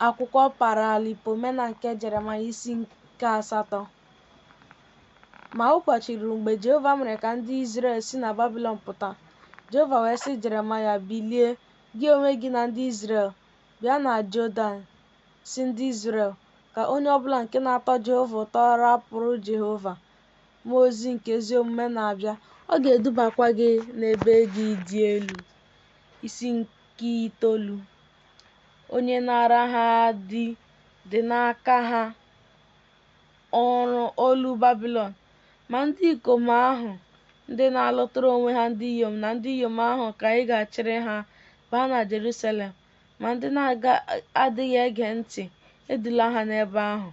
Akwụkwọ Paralipomena nke Jeremaịa isi nke 8. Ma ụbọchị ruru mgbe Jehova mere ka ndị Izrel si na Babilọn pụta. Jehova wee sị Jeremaịa, bilie, gị onwe gị na ndị Izrel, bịa na Jọdan, si ndị Izrel, ka onye ọbụla nke na-atọ Jehova ụtọ rapụrụ Jehova. Mmụọ ozi nke ezi omume na-abịa, ọ ga-edubakwa gị n'ebe dị elu. Isi nke 9. Onye nara ha dị n'aka ha ọrụ olu Babilọn. Ma ndị ikom ahụ ndị na-alụtara onwe ha ndị inyom na ndị inyom ahụ ka ị ga-achịrị ha baa na Jerusalem. Ma ndị na-adịghị ege ntị, edula ha n'ebe ahụ.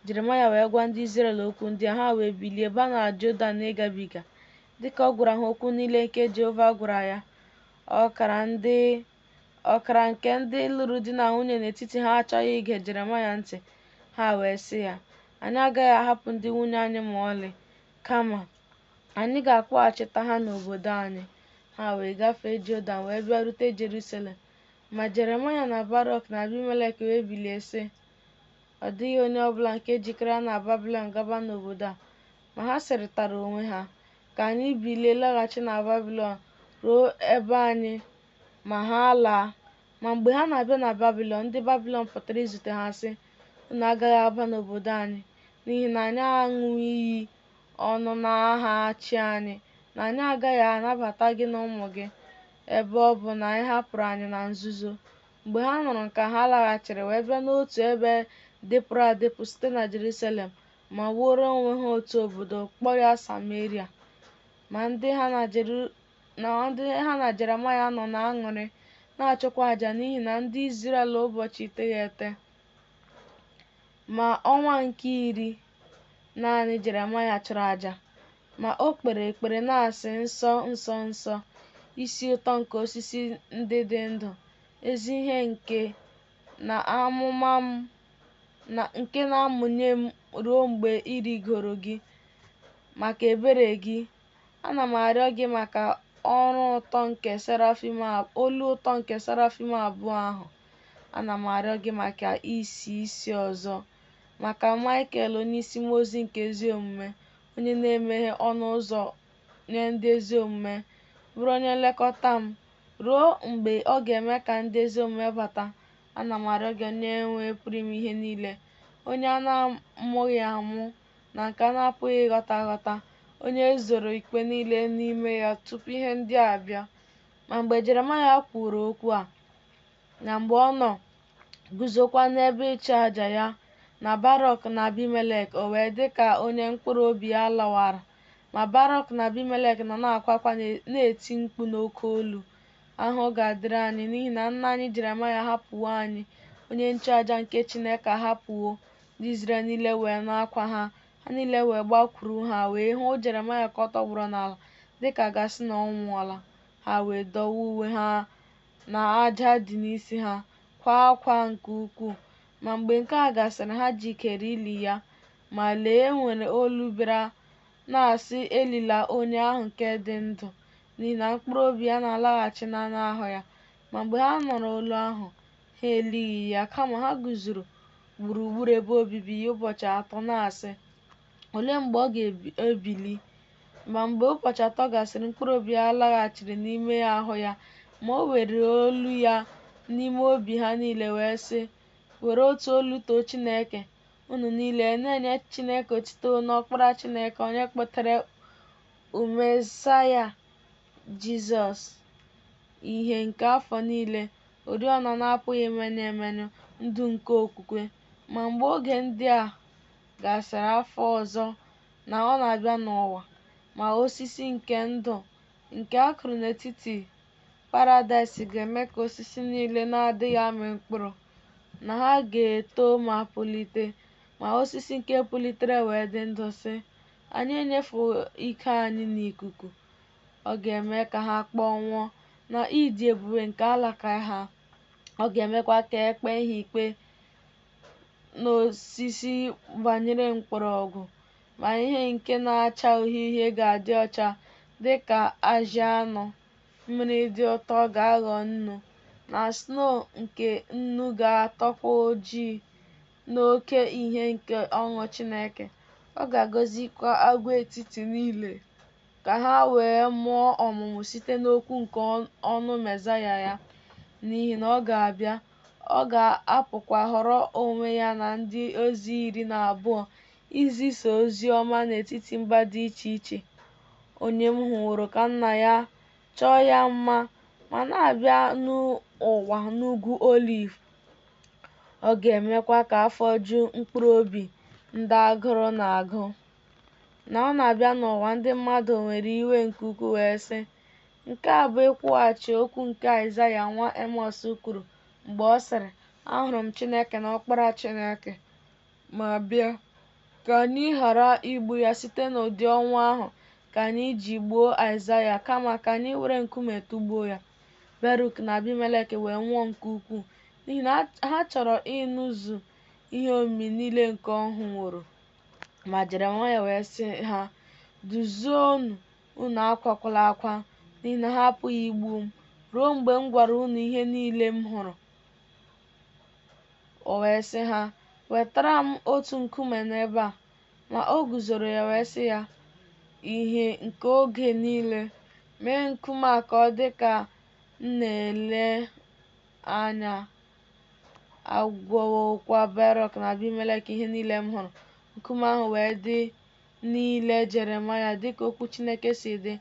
Jeremaịa wee gwa ndị Izrel okwu ndị a, ha wee bilie baa na Jọdan ịgabiga, dịka ọ gwara ha okwu niile nke Jehova gwara ya. Ọkara nke ndị lụrụ di na nwunye n'etiti ha achọghị ige Jeremaịa ntị. Ha wee sị ya, anyị agaghị ahapụ ndị nwunye anyị ma ọlị, kama anyị ga-akpọghachite ha n'obodo anyị. Ha wee gafee Jọdan wee bịarute Jerusalem. Ma Jeremaịa na Baruk na Abimelek wee bilie sị, ọ dịghị onye ọbụla nke jikere na Babilọn gaba n'obodo a. Ma ha sịrịtara onwe ha, ka anyị bilie laghachi na Babilọn ruo ebe anyị ma ha laa. Ma mgbe ha na-abịa na Babilọn, ndị Babilọn pụtara izute ha sị, unu agaghị aba n'obodo anyị, n'ihi na anyị aṅụghị iyi ọnụ n'aha chi anyị na anyị agaghị anabata gị na ụmụ gị, ebe ọ bụ na ị hapụrụ anyị na nzuzo. Mgbe ha nụrụ nke ha laghachiri wee bịa n'otu ebe dịpụrụ adịpụ site na Jerusalem, ma wuoro onwe ha otu obodo, kpọọ ya Sameria. Ma ndị ha na Jeremaịa nọ na-aṅụrị na-achụkwa àjà n'ihi na ndị Izrel ụbọchị 9. Ma ọnwa nke 10, naanị Jeremaịa chụrụ àjà. Ma o kpere ekpere na-asị, nsọ, nsọ, nsọ, isi ụtọ nke osisi ndị dị ndụ, ezi ihe nke na-amụnye m ruo mgbe ịrịgoro gị. Maka ebere gị, ana m arịọ gị maka olu ụtọ nke serafim abụọ ahụ. Ana m arịọ gị maka isi ọzọ, maka Maịkel onyeisi mmụọ ozi nke ezi omume, onye na-emeghe ọnụ ụzọ nye ndị ezi omume, bụrụ onye nlekọta m ruo mgbe ọ ga-eme ka ndị ezi omume bata. Ana m arịọ gị, Onyenwe pụrụ ime ihe niile, onye a na-amụghị amụ na nke a na-apụghị ịghọta aghọta, onye zoro ikpe niile n'ime ya tupu ihe ndị a bịa. Ma mgbe Jeremaịa kwuru okwu a, na mgbe ọ nọ guzokwa n'ebe ịchụ àjà ya, na Baruk na Abimelek, o wee dị ka onye mkpụrụ obi ya lawara. Ma Baruk na Abimelek nọ na-akwa akwa na-eti mkpu n'oke olu, ahụhụ ga-adịrị anyị, n'ihi na nna anyị Jeremaịa hapụwo anyị. Onye nchụàjà nke Chineke ahapụwo. Ndị Izrel niile wee na-akwa ha niile wee gbakwuru ha, wee hụ Jeremaịa ka ọ tọgbọrọ n'ala dịka a ga-asị na ọ nwụọla. Ha wee dọwa uwe ha na aja dị n'isi ha, kwaa akwa nke ukwuu. Ma mgbe nke a gasịrị, ha jikere ili ya. Ma lee, e nwere olu bịara na-asị, elila onye ahụ nke dị ndụ, n'ihi na mkpụrụ obi ya na-alaghachi n'anụ ahụ ya. Ma mgbe ha nụrụ olu ahụ, ha elighị ya, kama ha guzoro gburugburu ebe obibi ya ụbọchị 3 na-asị, olee mgbe ọ ga-ebili? Ma mgbe ụbọchị 3 gasịrị, mkpụrụ obi ya laghachiri n'ime ahụ ya. Ma o were olu ya n'ime obi ha niile wee sị, were otu olu too Chineke unu niile, na-enye Chineke otuto n'Ọkpara Chineke, onye kpọtere Mesaya Jizọs ìhè nke afọ niile, oriọna na-apụghị imenyụ emenyụ, ndụ nke okwukwe. Ma mgbe oge ndị a gasịrị, afọ ọzọ na ọ na-abịa n'ụwa, ma osisi nke ndụ nke a kụrụ n'etiti paradaịs ga-eme ka osisi niile na-adịghị amị mkpụrụ, na ha ga-eto ma pulite. Ma osisi nke pulitere wee dị ndụ sị, anyị enyefewo ike anyị n'ikuku. Ọ ga-eme ka ha kpọnwụọ na ịdị ebube nke alaka ha. Ọ ga-emekwa ka e kpee ha ikpe n'osisi banyere mgbọrọgwụ. Ma ihe nke na-acha uhie uhie ga-adị ọcha dị ka ajị anụ. Mmiri dị ụtọ ga-aghọ nnu na snow nke nnu ga-atọkwa ojii n'oke ìhè nke ọṅụ Chineke. Ọ ga-agọzikwa agwaetiti niile ka ha wee mụọ ọmụmụ site n'okwu nke ọnụ Mesaya ya, n'ihi na ọ ga-abịa, ọ ga-apụkwa họrọ onwe ya na ndị ozi 12 izisa ozi ọma n'etiti mba dị iche iche. Onye m hụrụ ka Nna ya chọọ ya mma ma na-abịa n'ụwa n'ugwu Oliv. Ọ ga-emekwa ka afọ ju mkpụrụ obi ndị agụrụ na-agụ na ọ na-abịa n'ụwa ndị mmadụ nwere iwe nke ukwuu wee sị. Nke a bụ ịkwụghachi okwu nke Aịzaya nwa Emọs kwuru mgbe ọ sịrị, ahụrụ m Chineke na Ọkpara Chineke ma bịa. Ka anyị ghara igbu ya site n'ụdị ọnwụ ahụ ka anyị ji gbuo Aịzaya, kama ka anyị were nkume tụgbuo ya. Baruk na Abimelek wee nwụọ nke ukwuu n'ihi na ha chọrọ ịnụzu ihe omimi niile nke ọhụ nworo. Ma Jeremaya wee sị ha, duzionu, unu akwakwala akwa, n'ihi na ha apụghị igbu m ruo mgbe m gwara unu ihe niile m hụrụ. O wee sị ha, wetara m otu nkume n'ebe a. Ma o guzoro ya wee sị ya, ihe nke oge niile, mee nkume a ka ọ dị ka m na-ele anya. Agwawokwa Baruk na Abimelek ihe niile m hụrụ. Nkume ahụ wee dị n'ile Jeremaya dịka okwu Chineke si dị.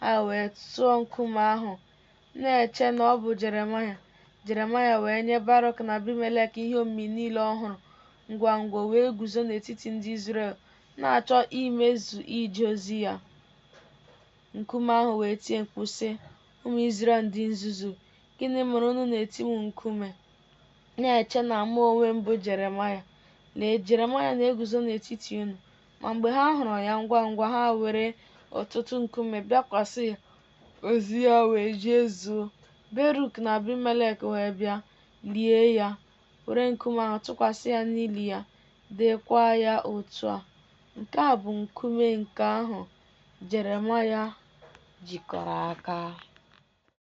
Ha wee tụọ nkume ahụ na-eche na ọ bụ Jeremaya. Jeremaya wee nye Baruk na Abimelek ihe omimi niile ọ hụrụ. Ngwa ngwa wee guzo n'etiti ndị Izrel na-achọ imezu ije ozi ya. Nkume ahụ wee tie mkpu sị, ụmụ Izrel ndị nzuzu, gịnị mere unu na-eti m nkume na-eche na mụ onwe m bụ Jeremaya? Lee, Jeremaya na-eguzo n'etiti unu. Ma mgbe ha hụrụ ya, ngwa ngwa ha were ọtụtụ nkume bịakwasị ya, ozi ya wee jee zuo. Baruk na Abimelek wee bịa lie ya, were nkume ahụ tụkwasị ya n'ili ya, deekwa ya otu a. Nke a bụ nkume nke ahụ Jeremaya jikọrọ aka.